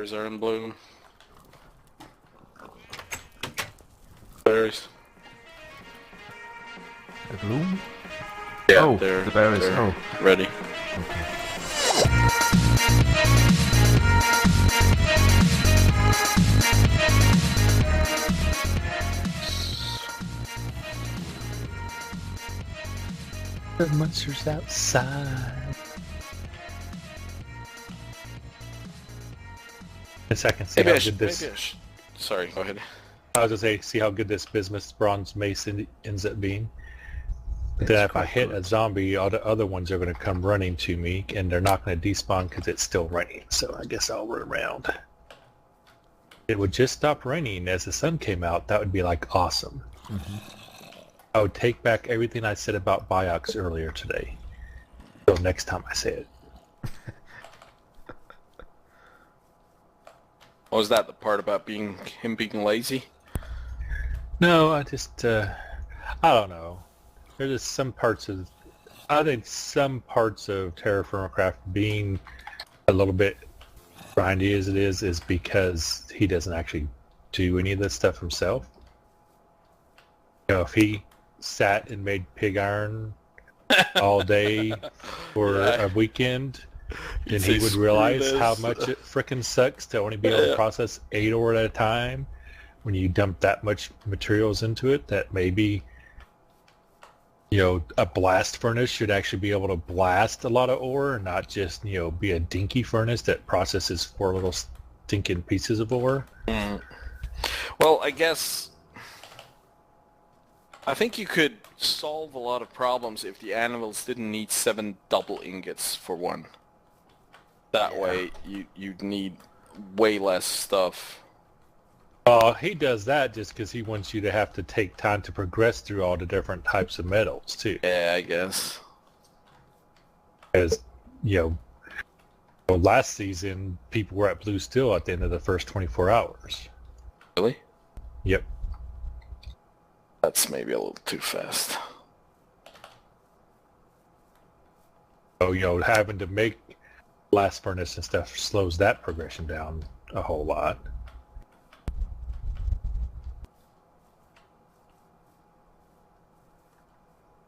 berries are in bloom. Berries. The bloom? Yeah, oh, the berries. Oh, ready. Okay. The monsters outside. Yes, I can see how good this. Sorry, go ahead. I was gonna say, see how good this bismuth bronze mace ends up being. But then if I hit a zombie, all the other ones are going to come running to me, and they're not going to despawn because it's still raining. So I guess I'll run around. It would just stop raining as the sun came out. That would be like awesome. Mm-hmm. I would take back everything I said about Biox earlier today. So next time I say it. What was that, the part about him being lazy? No, I just, I don't know. There's just some parts of, I think some parts of TerraFirmaCrack being a little bit grindy as it is because he doesn't actually do any of this stuff himself. You know, if he sat and made pig iron all day for a weekend, then he would realize how much it frickin' sucks to only be able to process 8 ore at a time when you dump that much materials into it. That maybe, you know, a blast furnace should actually be able to blast a lot of ore and not just, you know, be a dinky furnace that processes 4 little stinking pieces of ore. Mm. Well, I guess I think you could solve a lot of problems if the animals didn't need 7 double ingots for one. That way you'd need way less stuff. He does that just because he wants you to have to take time to progress through all the different types of metals, too. Yeah, I guess. As, you know, well, last season, people were at Blue Steel at the end of the first 24 hours. Really? Yep. That's maybe a little too fast. So, you know, having to make blast furnace and stuff slows that progression down a whole lot.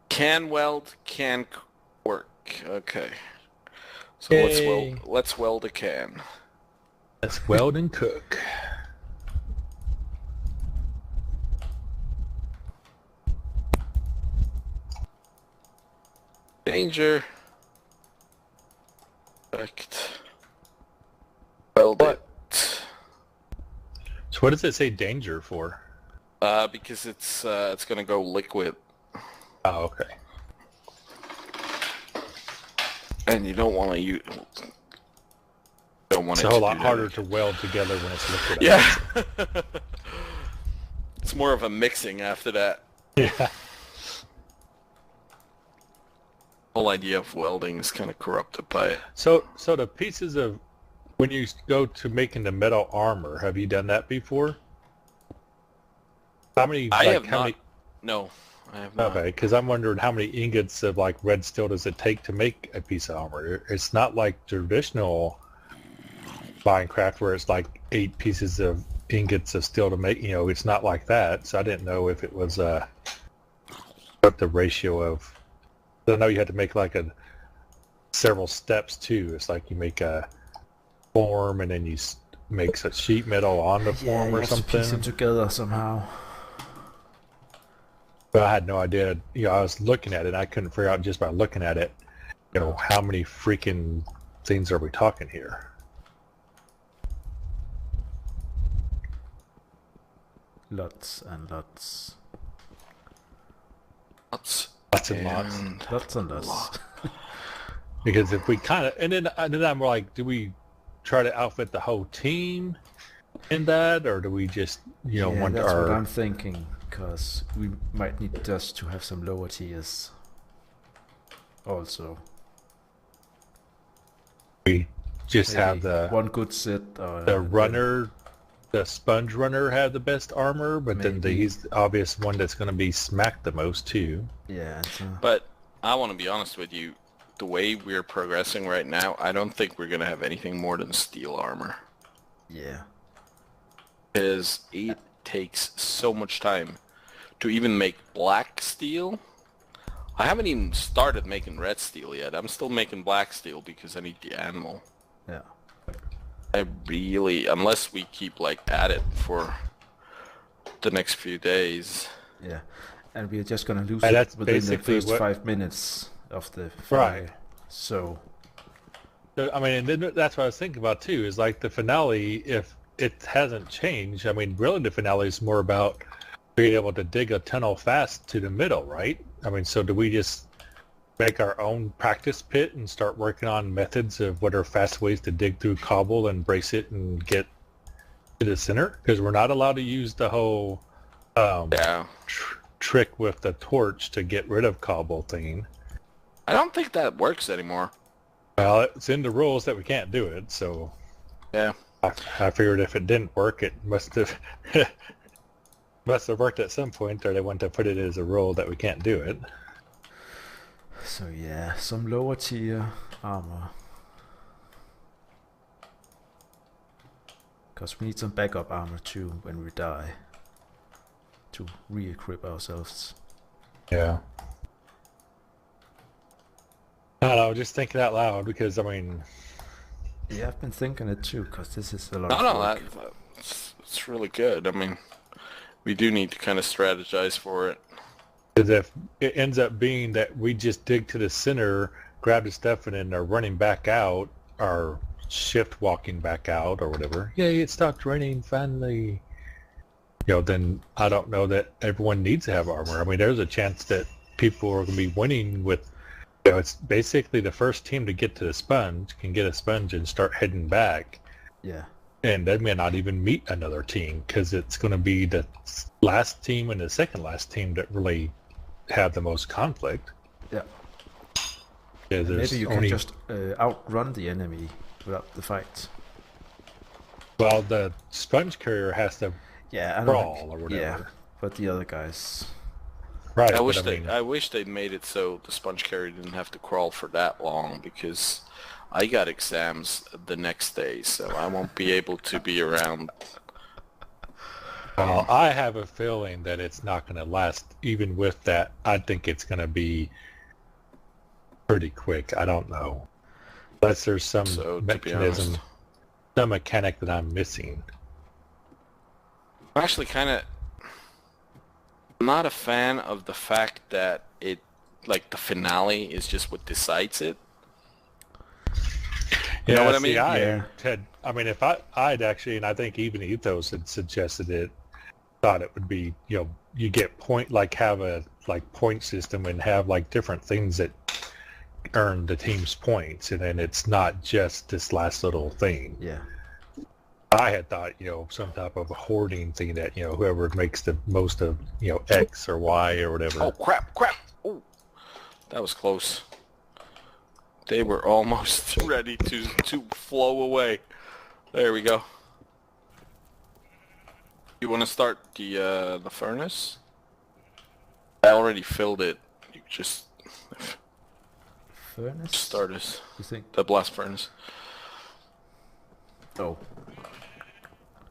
Can weld, can work. Okay. So Yay. let's weld a can. Let's weld and cook. Danger. Perfect. Weld it. So what does it say danger for? Because it's gonna go liquid. Oh, okay. And you don't want to use. Don't want It's it a whole to lot do harder that. to weld together when it's liquid. Yeah. It's more of a mixing after that. Yeah. Whole idea of welding is kind of corrupted by it. So the pieces of, when you go to making the metal armor, have you done that before? How many? I have how not. many? No, I have not. Okay, because I'm wondering how many ingots of like red steel does it take to make a piece of armor? It's not like traditional Minecraft where it's like 8 pieces of ingots of steel to make. You know, it's not like that. So I didn't know if it was what the ratio of. I know you had to make like several steps too. It's like you make a form and then you make a sheet metal on the form or something. Piece them together somehow. But I had no idea. You know, I was looking at it and I couldn't figure out just by looking at it, you know, how many freaking things are we talking here? Lots and lots. Lots and lots. Lots and lots. Because if we kind of, and then I'm like, do we try to outfit the whole team in that, or do we just, you know, want that's our? what I'm thinking, because we might need just to have some lower tiers. Also. We just Maybe have the one good set. the runner, the sponge runner have the best armor, but then he's the obvious one that's going to be smacked the most too. Yeah. But I want to be honest with you. The way we're progressing right now, I don't think we're going to have anything more than steel armor. Yeah. Because it takes so much time to even make black steel. I haven't even started making red steel yet. I'm still making black steel because I need the animal. Yeah. I really, unless we keep like at it for the next few days. Yeah. And we're just gonna lose And it that's within the basically first what- 5 minutes of the finale. Right. So, I mean, and then that's what I was thinking about too. Is like the finale, if it hasn't changed. I mean, really, the finale is more about being able to dig a tunnel fast to the middle, right? I mean, so do we just make our own practice pit and start working on methods of what are fast ways to dig through cobble and brace it and get to the center? Because we're not allowed to use the whole Yeah. trick with the torch to get rid of cobble thing. I don't think that works anymore. Well, it's in the rules that we can't do it, so Yeah. I figured if it didn't work, it must have must have worked at some point, or they want to put it as a rule that we can't do it. so yeah, some lower tier armor. Because we need some backup armor too when we die. To re-equip ourselves. Yeah. I don't know, just thinking out loud because, I mean... Yeah, I've been thinking it too, because this is a lot No, of no, work. it's really good. I mean, we do need to kind of strategize for it. Because if it ends up being that we just dig to the center, grab the stuff, and then are running back out, or shift walking back out, or whatever, yay, it stopped raining finally, then I don't know that everyone needs to have armor. I mean, there's a chance that people are going to be winning with, it's basically the first team to get to the sponge can get a sponge and start heading back. Yeah. And they may not even meet another team because it's going to be the last team and the second last team that really have the most conflict. Yeah. Yeah, And there's maybe you only, can just outrun the enemy without the fight. well, the sponge carrier has to Yeah, I don't crawl or whatever. Yeah, but the other guys... Right. I wish but I wish they'd made it so the sponge carrier didn't have to crawl for that long, because I got exams the next day, so I won't be able to be around. Well, I have a feeling that it's not going to last. Even with that, I think it's going to be pretty quick. I don't know. Unless there's some So, to be mechanism, honest, some mechanic that I'm missing. I'm actually kind of not a fan of the fact that it, like, the finale is just what decides it. You know what I mean? Yeah. I mean, if I'd actually, and I think even Ethos had suggested it, thought it would be, you get point, like have a point system and have like different things that earn the team's points, and then it's not just this last little thing. Yeah. I had thought, some type of a hoarding thing that, whoever makes the most of, X or Y or whatever. Oh, crap! Oh, that was close. They were almost ready to flow away. There we go. You want to start the furnace? I already filled it. You just Furnace? start it. You think? The blast furnace. Oh.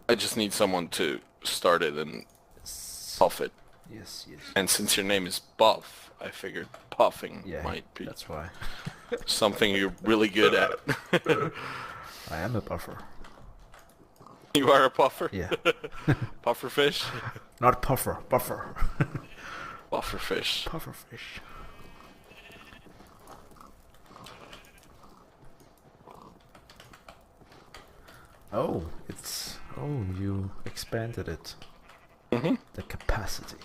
I just need someone to start it and puff it. Yes, yes. And since your name is Buff, I figured puffing Yeah, might be that's why. something you're really good at. I am a buffer. You are a puffer? Yeah. Puffer fish? Not puffer, buffer. Buffer fish. Puffer fish. Oh, it's... Oh, you expanded it. Mm-hmm. The capacity.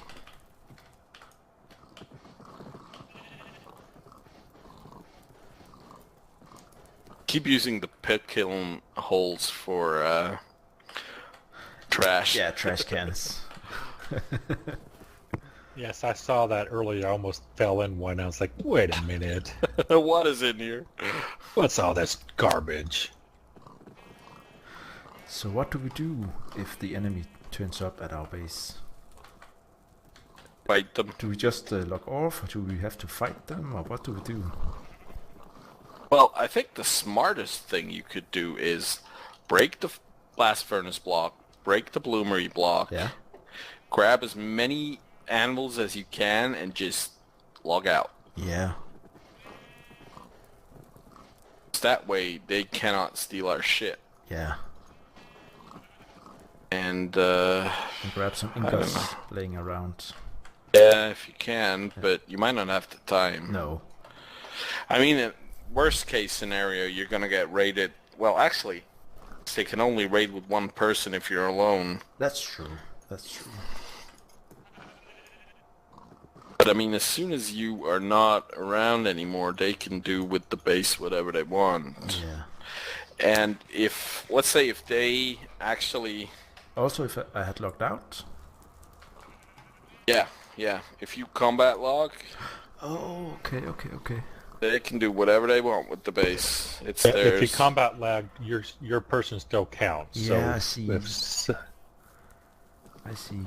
Keep using the pit kiln holes for trash. Yeah, trash cans. Yes, I saw that earlier. I almost fell in one. I was like, wait a minute. What is in here? What's all this garbage? So what do we do if the enemy turns up at our base? Fight them. Do we just log off, or do we have to fight them, or what do we do? Well, I think the smartest thing you could do is break the blast furnace block, break the bloomery block, Yeah. grab as many anvils as you can, and just log out. Yeah. That way, they cannot steal our shit. Yeah. And, And grab some don't ingots know. laying around. Yeah, if you can, but you might not have the time. No. I mean, worst case scenario, you're gonna get raided. Well, actually, they can only raid with one person if you're alone. That's true. That's true. But I mean, as soon as you are not around anymore, they can do with the base whatever they want. Yeah. And if, let's say if they actually... Also, if I had logged out. Yeah, if you combat log, Oh, okay. they can do whatever they want with the base. It's If theirs. you combat lag, your person still counts. Yeah, I so see. if I see.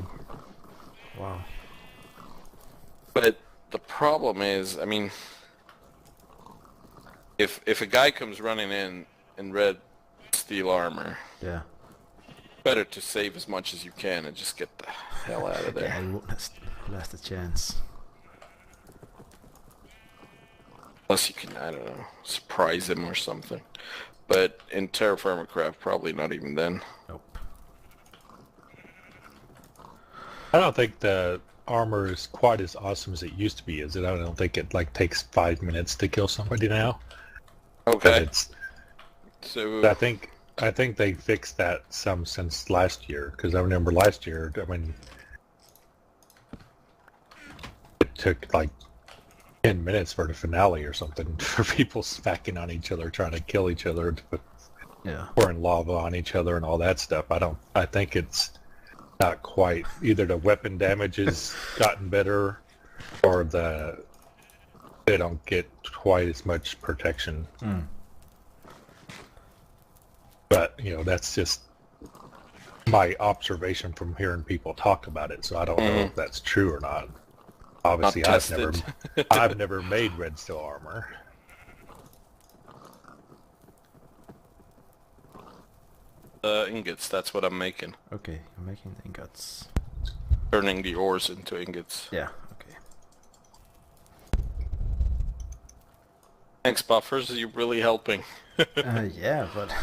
Wow. But the problem is, I mean, if a guy comes running in red steel armor, Yeah. better to save as much as you can and just get the hell out of Yeah, there. you won't last a chance. Unless you can, I don't know, surprise him or something. But in TerraFirmaCrack, probably not even then. Nope. I don't think the armor is quite as awesome as it used to be, is it? I don't think it like takes 5 minutes to kill somebody now. But Okay, it's, so I think they fixed that some since last year, because I remember last year, I mean, it took like 10 minutes for the finale or something for people smacking on each other, trying to kill each other, Yeah. pouring lava on each other and all that stuff. I think it's not quite, either the weapon damage has gotten better or they don't get quite as much protection. Mm. But, you know, that's just my observation from hearing people talk about it, so I don't know if that's true or not. Obviously, Not tested. I've never made red steel armor. Ingots, that's what I'm making. Okay, I'm making the ingots. Turning the ores into ingots. Yeah, okay. Thanks, buffers, you're really helping. Yeah, but...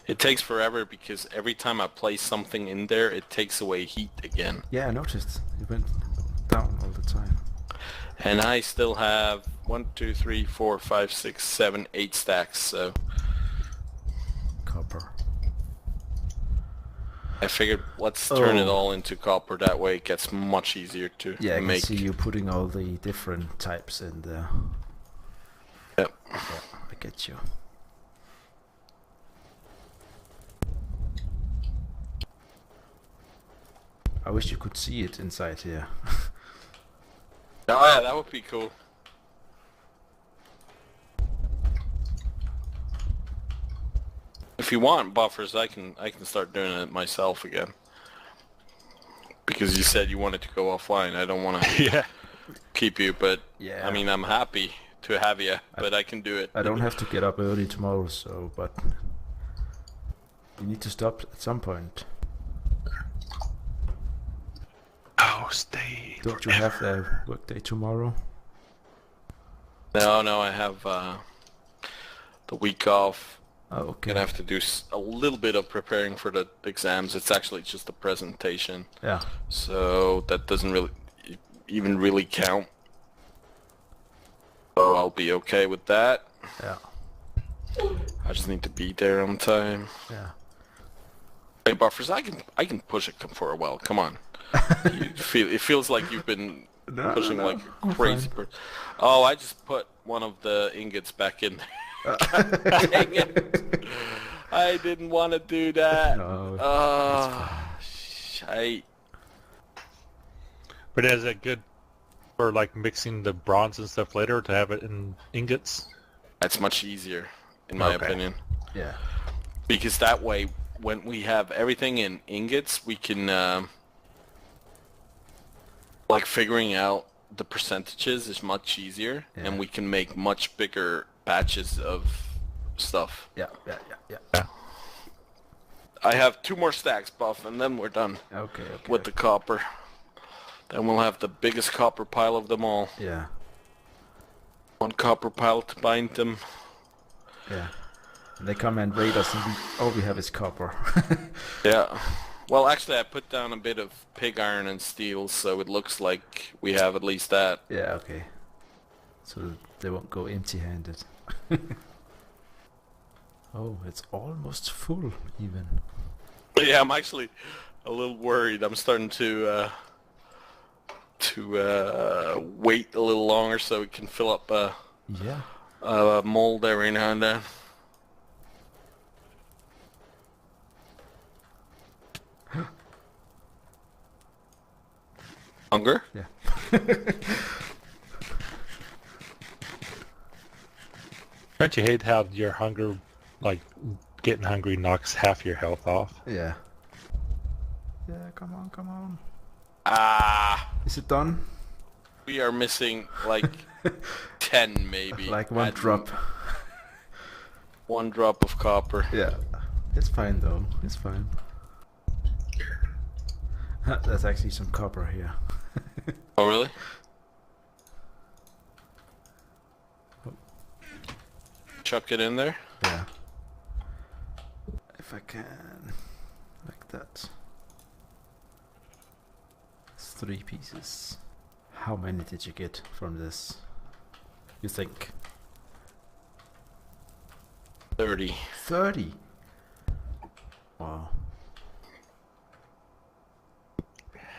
It takes forever because every time I place something in there, it takes away heat again. yeah, I noticed. It went down all the time. And I still have 1, 2, 3, 4, 5, 6, 7, 8 stacks, so Copper. I figured let's turn it Oh. all into copper, that way it gets much easier to Yeah, I can make. see you putting all the different types in there. Yep. Yeah, I get you. I wish you could see it inside here. Oh yeah, that would be cool. If you want buffers, I can start doing it myself again. Because you said you wanted to go offline. I don't want to Yeah. keep you, but Yeah. I mean, I'm happy to have you, but I can do it. I don't have to get up early tomorrow, so, but... You need to stop at some point. Oh, stay. Don't you have a workday tomorrow? No, I have the week off. Oh, okay. Gonna have to do a little bit of preparing for the exams. It's actually just a presentation, Yeah. so that doesn't really even really count. So I'll be okay with that. Yeah. I just need to be there on time. Yeah. Hey, buffers, I can push it for a while. Come on. It feels like you've been pushing like a I'm crazy fine. person. Oh, I just put one of the ingots back in. Dang it. I didn't want to do that. No, Shite. But is it good for like mixing the bronze and stuff later to have it in ingots? That's much easier, in my Okay. opinion. Yeah. Because that way, when we have everything in ingots, we can, like figuring out the percentages is much easier, Yeah. and we can make much bigger batches of stuff. Yeah. I have 2 more stacks, Buff, and then we're done Okay. with the copper. Then we'll have the biggest copper pile of them all. Yeah. 1 copper pile to bind them. Yeah. And they come and raid us, and all we have is copper. Yeah. Well, actually, I put down a bit of pig iron and steel, so it looks like we have at least that. Yeah. Okay. So they won't go empty-handed. Oh, it's almost full, even. Yeah, I'm actually a little worried. I'm starting to wait a little longer so we can fill up Yeah. a mold every now and then. Hunger? Yeah. Don't you hate how your hunger, like getting hungry, knocks half your health off? Yeah. Yeah, come on, come on. Ah, Is it done? we are missing like 10 maybe. Like one drop. 1 drop of copper. Yeah. It's fine though. It's fine. There's actually some copper here. Oh, really? Chuck it in there. Yeah. If I can. Like that. It's 3 pieces. How many did you get from this? You think? 30. 30? Wow.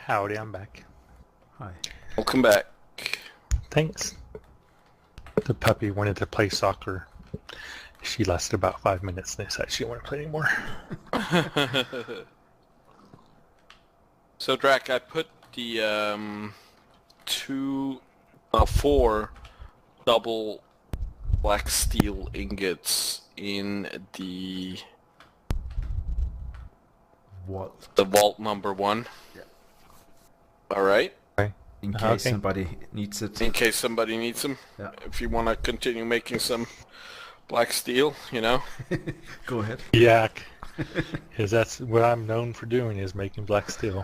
Howdy, I'm back. Hi. Welcome back. Thanks. The puppy wanted to play soccer. She lasted about 5 minutes and decided she didn't want to play anymore. So, Drac, I put the 4 double black steel ingots in the What? vault number 1. Yeah. All right. In case Okay. somebody needs it. In case somebody needs them. Yeah. If you want to continue making some black steel, you know. Go ahead. Yak. Because that's what I'm known for doing, is making black steel.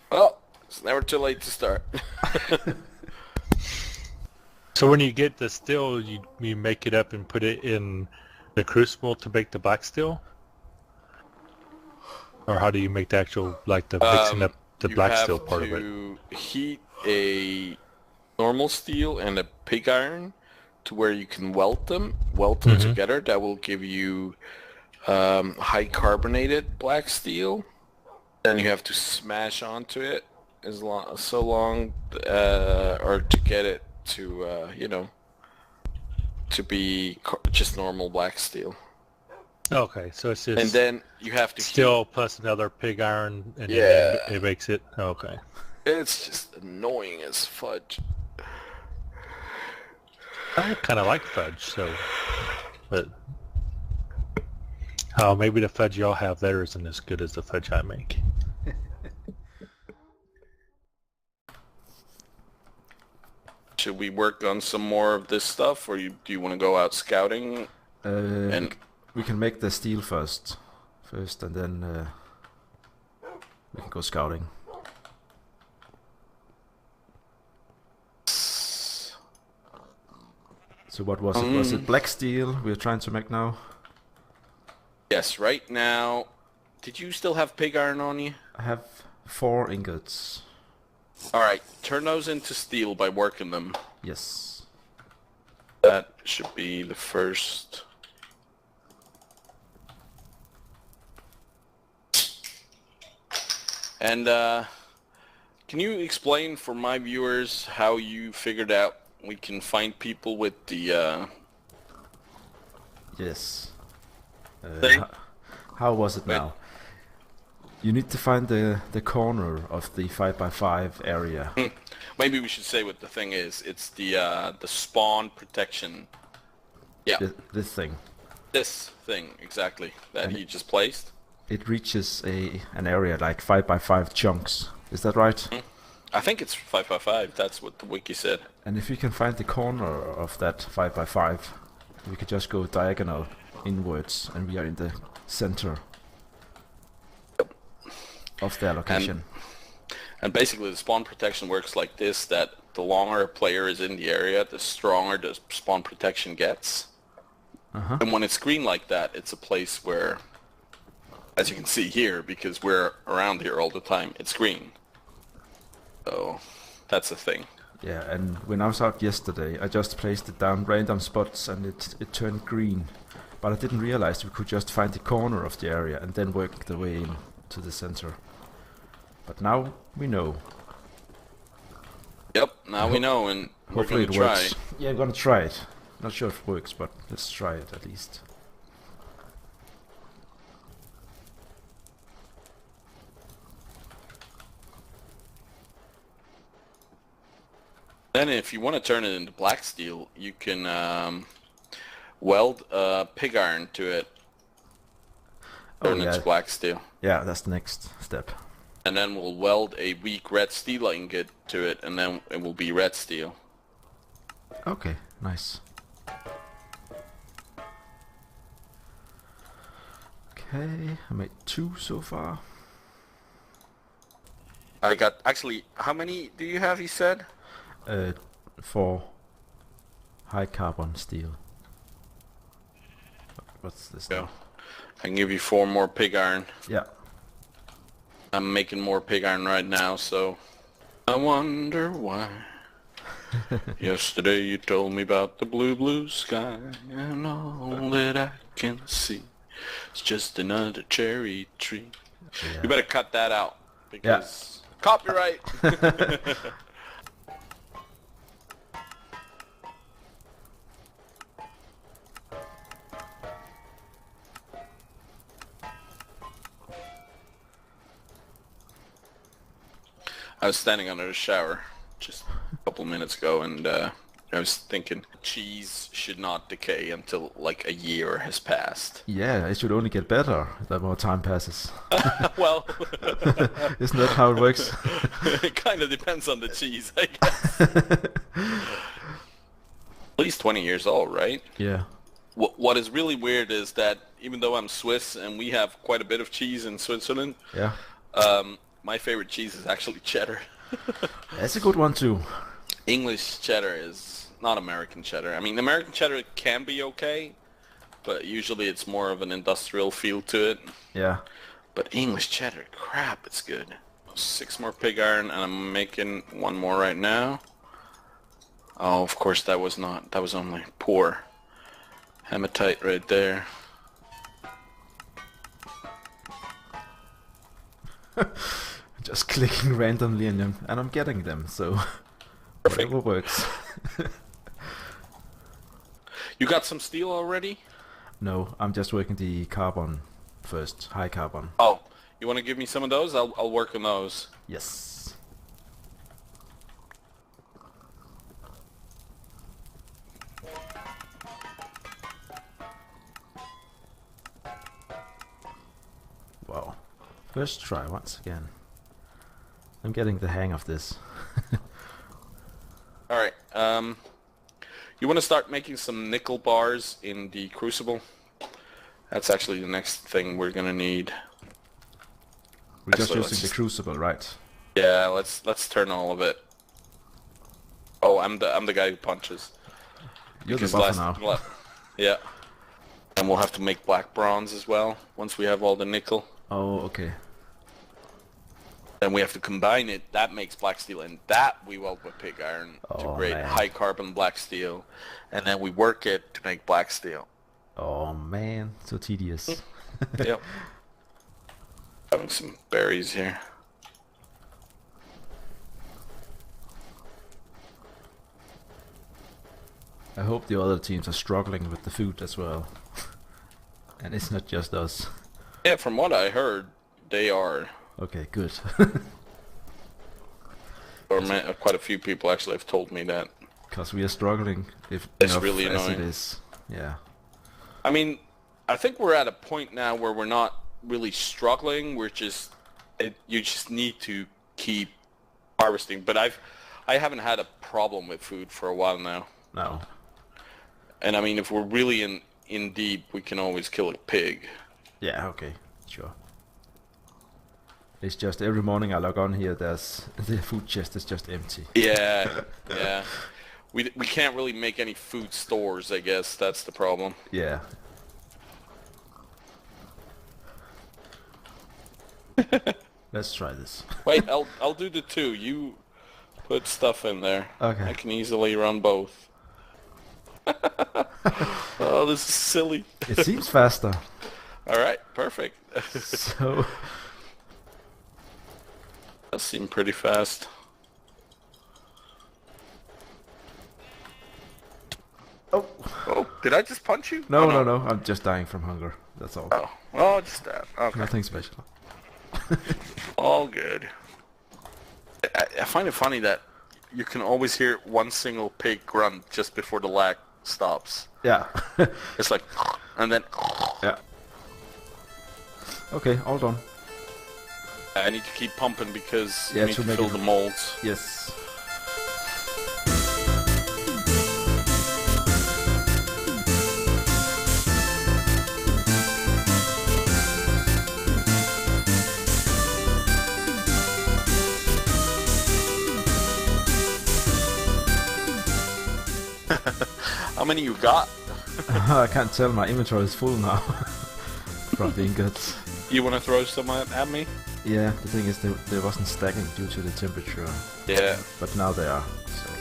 Well, it's never too late to start. So when you get the steel, you make it up and put it in the crucible to make the black steel? Or how do you make the actual, like the mixing up the You black have steel part of it? to heat a normal steel and a pig iron to where you can weld them together. That will give you high carbonated black steel. Then you have to smash onto it or to get it to to be just normal black steel. Okay, so it's just And then you have to steel plus another pig iron, and Yeah. then it makes it. Okay. It's just annoying as fudge. I kind of like fudge, so, but maybe the fudge y'all have there isn't as good as the fudge I make. Should we work on some more of this stuff, or do you want to go out scouting? And We can make the steel first, and then we can go scouting. So what was it? Was it black steel we're trying to make now? yes, right now. Did you still have pig iron on you? I have 4 ingots. All right, turn those into steel by working them. Yes. That should be the first. And can you explain for my viewers how you figured out we can find people with the Yes. thing? How was it now? You need to find the corner of the 5x5 area. Maybe we should say what the thing is. It's the spawn protection. Yeah, This thing. this thing exactly that he just placed. It reaches an area like 5x5 chunks. Is that right? I think it's 5x5. That's what the wiki said. And if you can find the corner of that 5x5, we could just go diagonal inwards, and we are in the center. of their location. And basically the spawn protection works like this, that the longer a player is in the area, the stronger the spawn protection gets. And when it's green like that, it's a place where, as you can see here, because we're around here all the time, it's green. So that's the thing. Yeah, and when I was out yesterday, I just placed it down random spots and it turned green. But I didn't realize we could just find the corner of the area and then work the way in to the center. But now we know. Yep, now we know, and we're Hopefully going it to try. works. Yeah, I'm gonna try it. Not sure if it works, but let's try it at least. Then if you want to turn it into black steel, you can weld pig iron to it. Turn it to black steel. Yeah, that's the next step. And then we'll weld a weak red steel ingot to it, and then it will be red steel. Okay, nice. Okay, I made 2 so far. I got, actually, how many do you have, he said? 4 high carbon steel. What's this Yeah. now? I can give you 4 more pig iron. Yeah. I'm making more pig iron right now, so I wonder why. Yesterday you told me about the blue, blue sky, and all that I can see is just another cherry tree. Yeah. You better cut that out, because copyright! I was standing under the shower just a couple of minutes ago, and I was thinking cheese should not decay until like a year has passed. Yeah, it should only get better the more time passes. Well, Isn't that how it works? it kind of depends on the cheese, I guess. At least 20 years old, right? Yeah. What is really weird is that even though I'm Swiss and we have quite a bit of cheese in Switzerland, Yeah. my favorite cheese is actually cheddar. That's a good one too. English cheddar is not American cheddar. I mean, American cheddar can be okay, but usually it's more of an industrial feel to it. Yeah. But English cheddar, crap, it's good. 6 more pig iron, and I'm making 1 more right now. Oh, of course that was only poor hematite right there. Just clicking randomly in them, and I'm getting them, so Perfect. whatever works. You got some steel already? No, I'm just working the carbon first, high carbon. Oh, you want to give me some of those? I'll work on those. Yes. Wow. First try once again. I'm getting the hang of this. All right. You want to start making some nickel bars in the crucible? That's actually the next thing we're gonna need. We're just Actually, let's using the crucible, right? Yeah, let's turn all of it. Oh, I'm the guy who punches. You're the Because buffer now. Yeah. And we'll have to make black bronze as well once we have all the nickel. Oh, okay. Then we have to combine it. That makes black steel, and that we weld with pig iron to Oh, create man. high carbon black steel. And then we work it to make black steel. Oh man, so tedious. Yep. Having some berries here. I hope the other teams are struggling with the food as well. And it's not just us. Yeah, from what I heard, they are. Okay, good. Or quite a few people actually have told me that. Because we are struggling if It's enough really as it annoying. is. Yeah. I mean, I think we're at a point now where we're not really struggling. We're just, you just need to keep harvesting. But I haven't had a problem with food for a while now. No. And I mean, if we're really in deep, we can always kill a pig. Yeah, okay. Sure. It's just every morning I log on here, there's the food chest is just empty. Yeah, yeah. We can't really make any food stores, I guess. That's the problem. Yeah. Let's try this. Wait, I'll do the 2. You put stuff in there. Okay. I can easily run both. Oh, this is silly. It seems faster. All right, perfect. So That seemed pretty fast. oh Oh, did I just punch you? no, Oh, no, I'm just dying from hunger. That's all. Oh, well, just that. Okay. Nothing special. All good. I find it funny that you can always hear one single pig grunt just before the lag stops. Yeah. It's like, and then Yeah. Okay, all done. I need to keep pumping because Yeah, you need to to make fill it- the molds. Yes. How many you got? I can't tell, my inventory is full now. From the ingots. You want to throw some at me? Yeah, the thing is they wasn't stacking due to the temperature. Yeah. But now they are, so.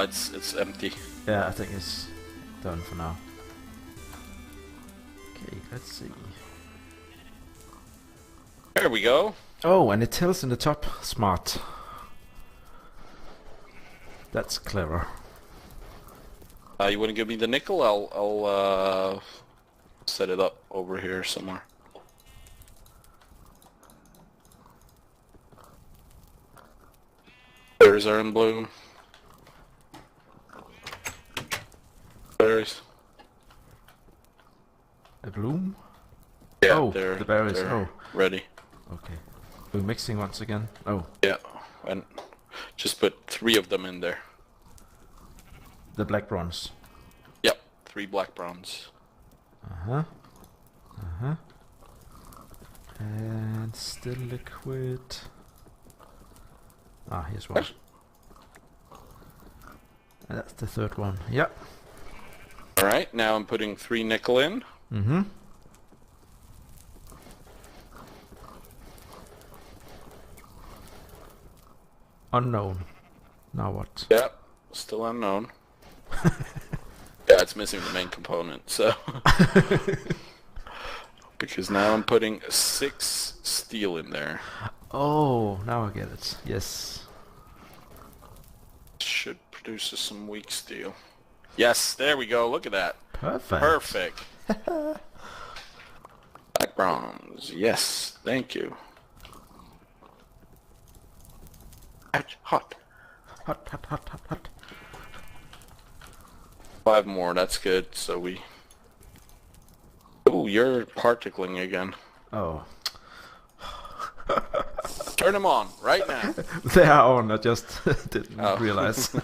It's empty. Yeah, I think it's done for now. Okay, let's see. There we go. Oh, and it tells in the top, smart. That's clever. You want to give me the nickel? I'll set it up over here somewhere. Berries are in bloom. Berries. A bloom? Yeah, Oh, they're, the berries, they're oh. ready. Okay. We're mixing once again. Oh, Yeah, and just put 3 of them in there. the black bronze. Yep, 3 black bronze. Uh-huh. Uh-huh. And still liquid. Ah, here's one. And that's the third one. Yep. Alright, now I'm putting 3 nickel in. Mm-hmm. Unknown. Now what? Yep, still unknown. Yeah, it's missing the main component, so... Because now I'm putting 6 steel in there. Oh, now I get it. Yes. Should produce us some weak steel. Yes, there we go, look at that. Perfect. Perfect. Black bronze, yes, thank you. Ouch, hot. Hot, hot, hot, hot, hot. 5 more, that's good, so we... Ooh, you're particling again. Oh. Turn them on, right now. They are on, I just didn't Oh. realize.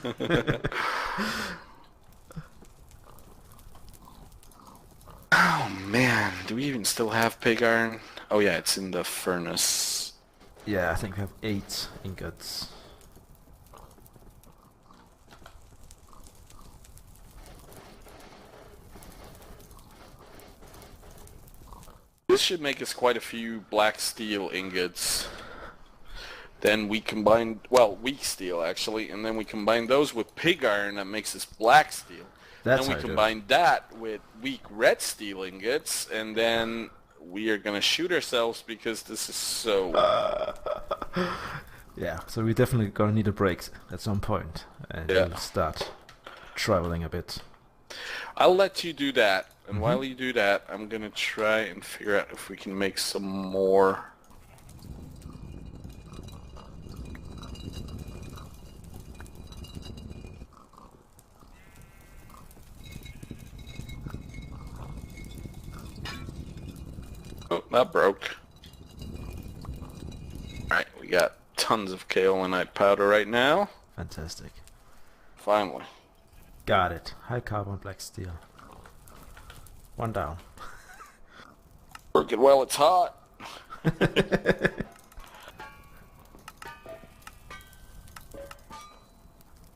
Oh man, do we even still have pig iron? Oh yeah, it's in the furnace. Yeah, I think we have 8 ingots. This should make us quite a few black steel ingots. Then we combine, well, weak steel actually, and then we combine those with pig iron that makes us black steel. That's then we how I do it. combine that with weak red steel ingots, and then we are gonna shoot ourselves because this is so... Yeah, so we're definitely gonna need a break at some point, and Yeah. we'll start traveling a bit. I'll let you do that, and while you do that, I'm gonna try and figure out if we can make some more... Oh, that broke. Alright, we got tons of kaolinite powder right now. Fantastic. Finally. Got it. High carbon black steel. One down. Working well, it's hot.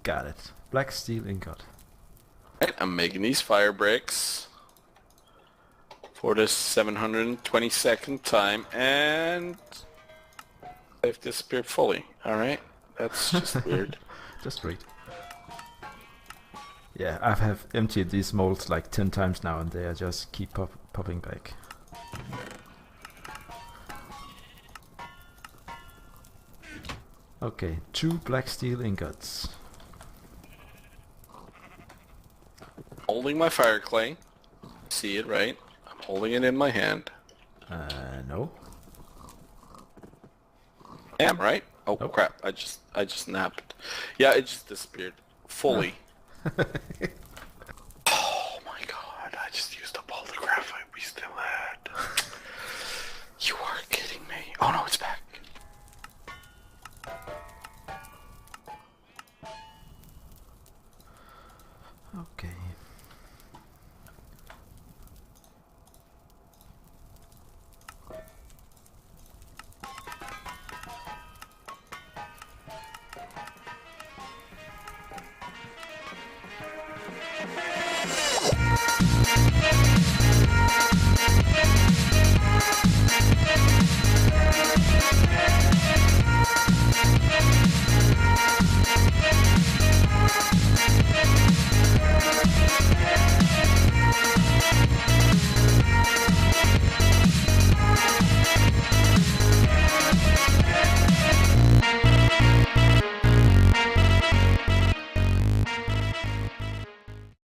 Got it. Black steel ingot. Right, I'm making these fire bricks for the 722nd time, and they've disappeared fully. Alright, that's just weird. Just great. Yeah, I have emptied these molds like 10 times now and they are just keep popping back. Okay, 2 black steel ingots. Holding my fire clay. See it, right? I'm holding it in my hand. No. Damn, right? Oh Nope. crap! I just napped. Yeah, it just disappeared fully. Oh my god! I just used up all the graphite we still had. You are kidding me! Oh no, it's back.